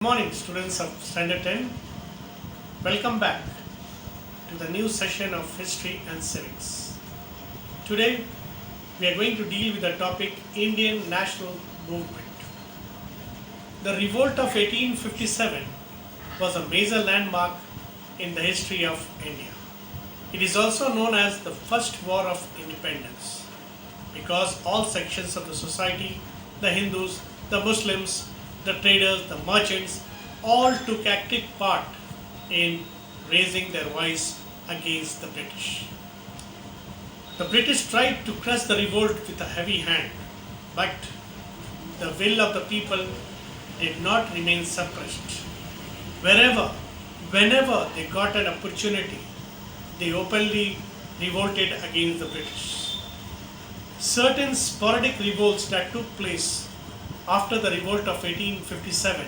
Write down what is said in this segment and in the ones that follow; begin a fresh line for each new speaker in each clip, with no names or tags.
Good morning, students of Standard 10. Welcome back to the new session of History and Civics. Today, we are going to deal with the topic Indian National Movement. The revolt of 1857 was a major landmark in the history of India. It is also known as the First War of Independence because all sections of the society, the Hindus, the Muslims, the traders, the merchants, all took active part in raising their voice against the British. The British tried to crush the revolt with a heavy hand, but the will of the people did not remain suppressed. Whenever they got an opportunity, they openly revolted against the British. Certain sporadic revolts that took place after the revolt of 1857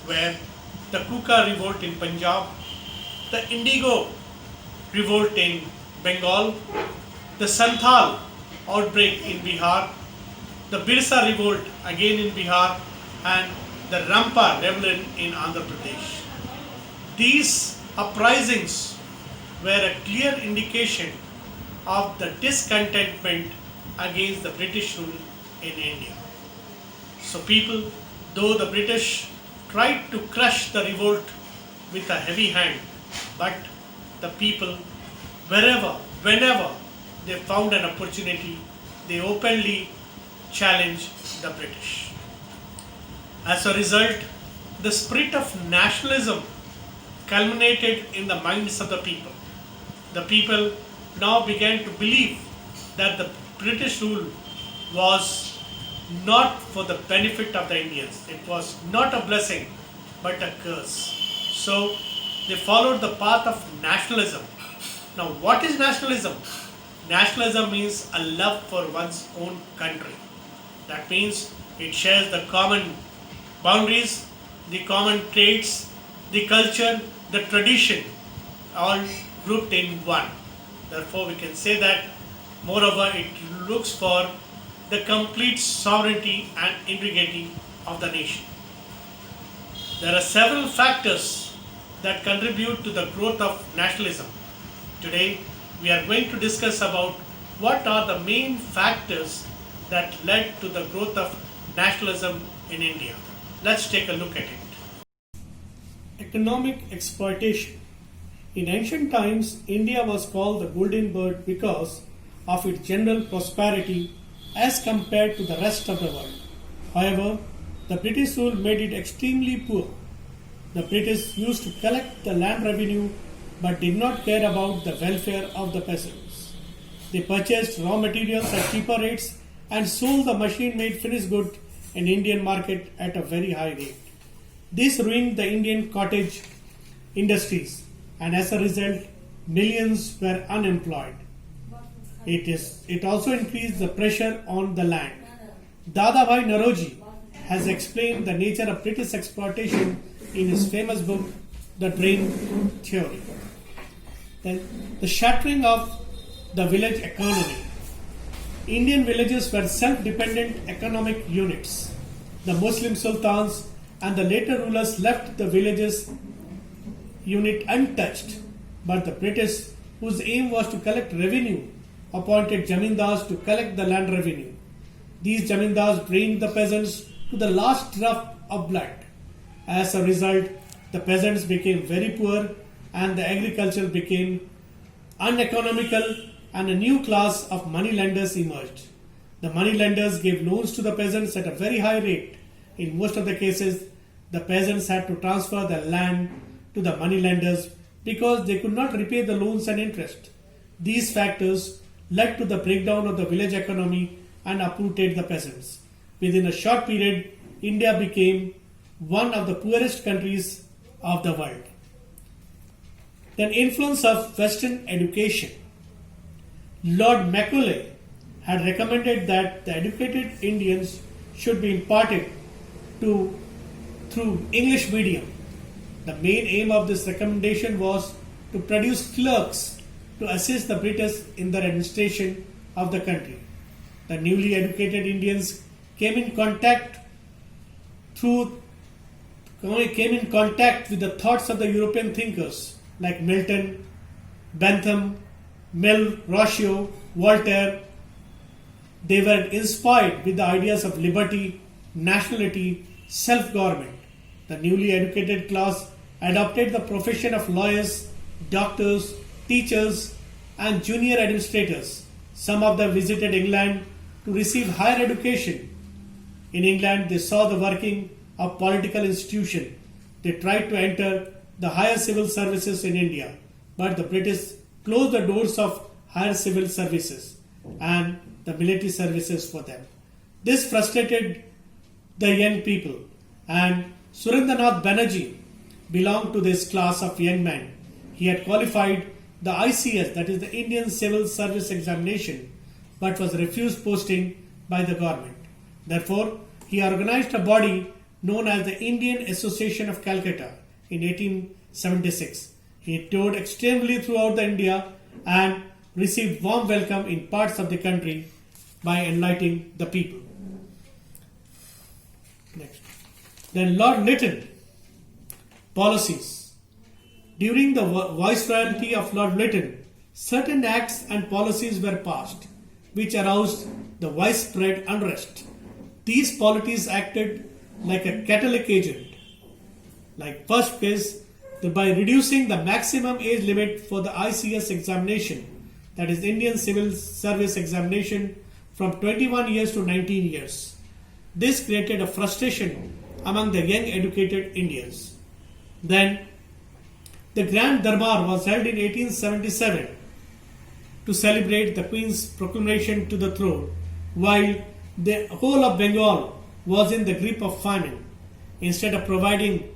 were the Kuka revolt in Punjab, the Indigo revolt in Bengal, the Santhal outbreak in Bihar, the Birsa revolt again in Bihar, and the Rampa rebellion in Andhra Pradesh. These uprisings were a clear indication of the discontentment against the British rule in India. So people, though the British tried to crush the revolt with a heavy hand, but the people, whenever they found an opportunity, they openly challenged the British. As a result, the spirit of nationalism culminated in the minds of the people. The people now began to believe that the British rule was not for the benefit of the Indians. It was not a blessing, but a curse. So they followed the path of nationalism. Now, what is nationalism? Nationalism means a love for one's own country. That means it shares the common boundaries, the common traits, the culture, the tradition, all grouped in one. Therefore, we can say that, moreover, it looks for the complete sovereignty and integrity of the nation. There are several factors that contribute to the growth of nationalism. Today, we are going to discuss about what are the main factors that led to the growth of nationalism in India. Let's take a look at it. Economic exploitation. In ancient times, India was called the golden bird because of its general prosperity as compared to the rest of the world. However, the British rule made it extremely poor. The British used to collect the land revenue but did not care about the welfare of the peasants. They purchased raw materials at cheaper rates and sold the machine-made finished good in Indian market at a very high rate. This ruined the Indian cottage industries, and as a result, millions were unemployed. It also increased the pressure on the land. Dadabhai Naoroji has explained the nature of British exploitation in his famous book, The Drain Theory. The shattering of the village economy. Indian villages were self-dependent economic units. The Muslim sultans and the later rulers left the villages unit untouched, but the British, whose aim was to collect revenue, appointed jamindars to collect the land revenue. These jamindars drained the peasants to the last drop of blood. As a result, the peasants became very poor and the agriculture became uneconomical, and a new class of moneylenders emerged. The moneylenders gave loans to the peasants at a very high rate. In most of the cases, the peasants had to transfer their land to the moneylenders because they could not repay the loans and interest. These factors led to the breakdown of the village economy and uprooted the peasants. Within a short period, India became one of the poorest countries of the world. Then, influence of Western education. Lord Macaulay had recommended that the educated Indians should be imparted through English medium. The main aim of this recommendation was to produce clerks to assist the British in their administration of the country. The newly educated Indians came in contact through came in contact with the thoughts of the European thinkers like Milton, Bentham, Mill, Rousseau, Voltaire. They were inspired with the ideas of liberty, nationality, self-government. The newly educated class adopted the profession of lawyers, doctors, teachers, and junior administrators. Some of them visited England to receive higher education. In England, they saw the working of political institutions. They tried to enter the higher civil services in India, but the British closed the doors of higher civil services and the military services for them. This frustrated the young people, and Surendranath Banerjee belonged to this class of young men. He had qualified the ICS, that is the Indian Civil Service Examination, but was refused posting by the government. Therefore, he organized a body known as the Indian Association of Calcutta in 1876. He toured extensively throughout the India and received warm welcome in parts of the country by enlightening the people. Next. Then Lord Lytton, policies. During the viceroyalty of Lord Lytton, certain acts and policies were passed which aroused the widespread unrest. These policies acted like a catalytic agent. Like first case, by reducing the maximum age limit for the ICS examination, that is Indian Civil Service Examination, from 21 years to 19 years. This created a frustration among the young educated Indians. Then the Grand Darbar was held in 1877 to celebrate the Queen's proclamation to the throne, while the whole of Bengal was in the grip of famine. Instead of providing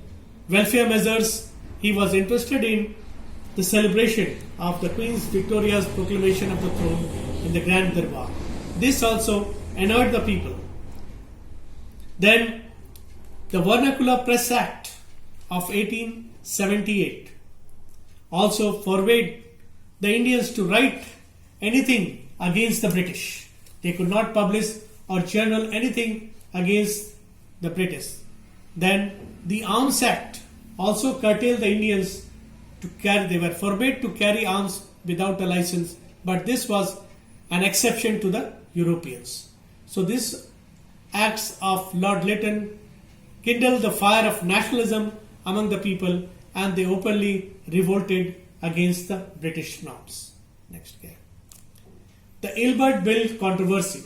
welfare measures, he was interested in the celebration of the Queen's victorious proclamation of the throne in the Grand Darbar. This also annoyed the people. Then the Vernacular Press Act of 1878 also forbade the Indians to write anything against the British. They could not publish or journal anything against the British. Then the Arms Act also curtailed the Indians to carry, they were forbade to carry arms without a license, but this was an exception to the Europeans. So this acts of Lord Lytton kindled the fire of nationalism among the people, and they openly revolted against the British norms. Next guy. The Ilbert Bill controversy.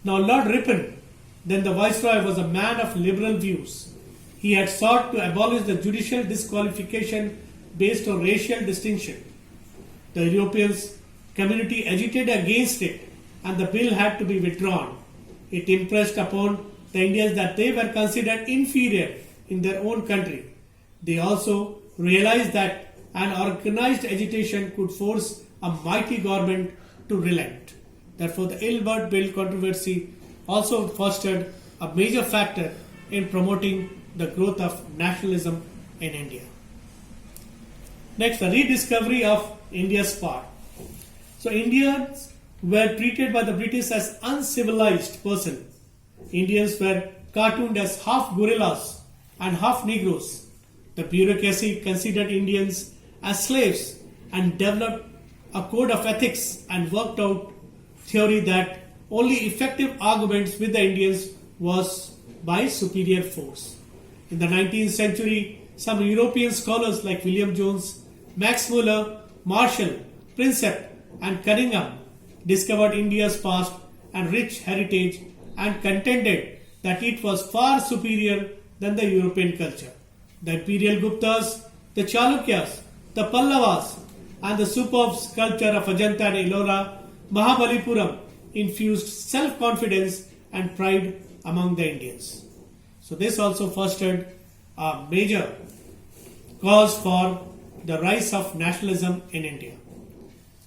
Now Lord Ripon, then the Viceroy, was a man of liberal views. He had sought to abolish the judicial disqualification based on racial distinction. The European community agitated against it, and the bill had to be withdrawn. It impressed upon the Indians that they were considered inferior in their own country. They also realized that an organized agitation could force a mighty government to relent. Therefore, the Ilbert Bill controversy also fostered a major factor in promoting the growth of nationalism in India. Next, the rediscovery of India's part. So, Indians were treated by the British as uncivilized persons. Indians were cartooned as half gorillas and half Negroes. The bureaucracy considered Indians as slaves and developed a code of ethics and worked out theory that only effective arguments with the Indians was by superior force. In the 19th century, some European scholars like William Jones, Max Muller, Marshall, Prinsep, and Cunningham discovered India's past and rich heritage and contended that it was far superior than the European culture. The Imperial Guptas, the Chalukyas, the Pallavas, and the superb sculpture of Ajanta and Ellora, Mahabalipuram infused self-confidence and pride among the Indians. So this also fostered a major cause for the rise of nationalism in India.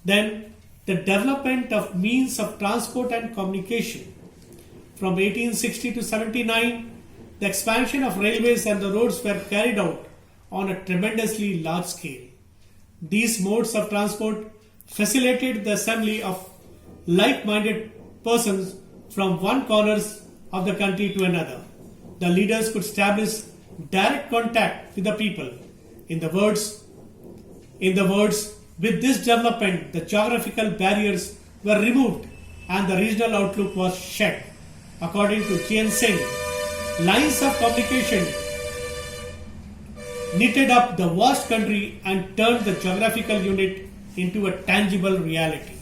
Then the development of means of transport and communication. From 1860 to 79, the expansion of railways and the roads were carried out on a tremendously large scale. These modes of transport facilitated the assembly of like-minded persons from one corner of the country to another. The leaders could establish direct contact with the people. In the words, with this development, the geographical barriers were removed and the regional outlook was shed. According to Chien Singh, lines of communication knitted up the vast country and turned the geographical unit into a tangible reality.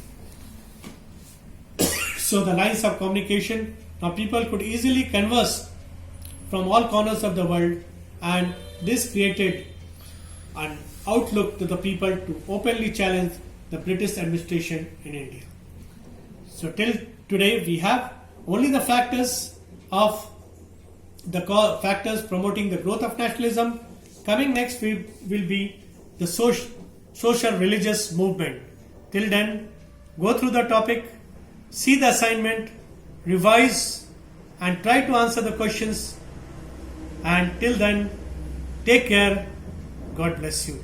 So the lines of communication, now people could easily converse from all corners of the world, and this created an outlook to the people to openly challenge the British administration in India. So till today we have only the factors promoting the growth of nationalism. Coming next will be the social religious movement. Till then, go through the topic, see the assignment, revise and try to answer the questions. And till then, take care. God bless you.